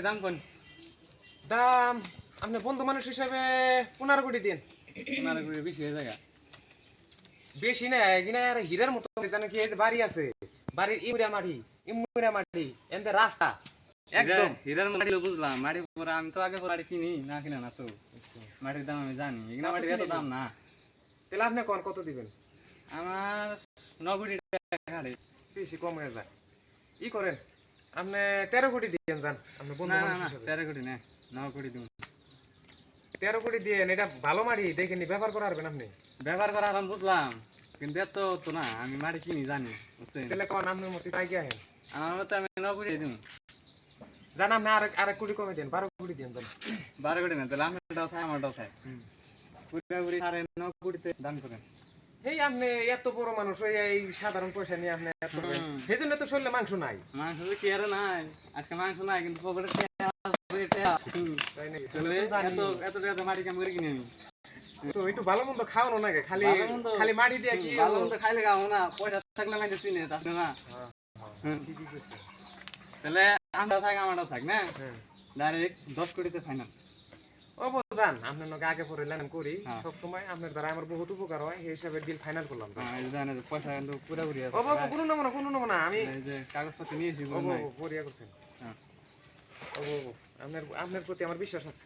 দাম কোন দাম আপনি বন্ধু মানুষ হিসাবে 15 কোটি দিন। 15 কোটি বেশি হয়ে যায়। বেশি না এখানে আর হীরার মতো জানেন কি এই যে বাড়ি আছে বাড়ির ইমুরা মাটি এন্ড রাস্তা একদম হীরার মাটি বুঝলাম, মাটি পরে আমি তো আগে পরে কিনি না কিনা না তো মাটির দাম আমি জানি, এগুলা মাটির এত দাম না। তাহলে আপনি কত দিবেন? আমার 9 কোটি টাকা রে। বেশি কম হয়ে যায়। ই করেন আপনি 13 কোটি দিয়েন যান আপনি বন্ধু না মানুষ না হিসাবে। 13 কোটি না, 9 কোটি দিন। 13 কোটি দিয়েন, এটা ভালো মাটি দেখে নি ব্যবহার করা পারবেন আপনি। ব্যবহার করা আরাম বুঝলাম, কিন্তু এত তো না, আমি মাটি কিনি জানি বুঝছেন। তাহলে কোন আপনার মতো তাই গিয়ে আহেন আমার মতো আমি 9 কোটি দিন। জান আপনি আরেক কোটি কমে দেন, 12 কোটি দিয়েন যান। 12 কোটি না, তাহলে আমারটাও চাই আমারটাও চাই। পুরোপুরি 9.5 কোটিতে দান করেন। এই আপনি এত বড় মানুষ ওই এই সাধারণ পয়সা নিয়ে আপনি এত সেই জন্য তো শরীরে মাংস নাই। মাংস তো কি আর নাই, আজকে মাংস নাই কিন্তু পকেটে তাই নাকি? এত টাকা মাটি কাম করে কিনে আমি। তো একটু ভালো মন্দ খাওয়ানো নাকি, খালি ভালো-মন্দ- খালি মাটি দিয়ে কি ভালো মন্দ খাইলে খাবো না, পয়সা থাকলে মাইতে চিনে তাতে না। ঠিকই কইছেন। তাহলে আমরা থাক আমারটাও থাক না, হ্যাঁ ডাইরেক্ট 10 কোটিতে ফাইনাল। ও বুঝান আপনার নাকি আগে পরে লেন করি হ্যাঁ। সব সময় আপনার দ্বারা আমার বহুত উপকার হয়, এই হিসাবে ডিল ফাইনাল করলাম। হ্যাঁ, এই যে জানেন যে পয়সা কিন্তু পুরোপুরি আছে। ও বাবা কোনো না না আমি এই যে কাগজপত্র নিয়েছি ও বলুন নাই। বাবা পরিয়া করছেন। হ্যাঁ। ও বাবা আপনার প্রতি আমার বিশ্বাস আছে।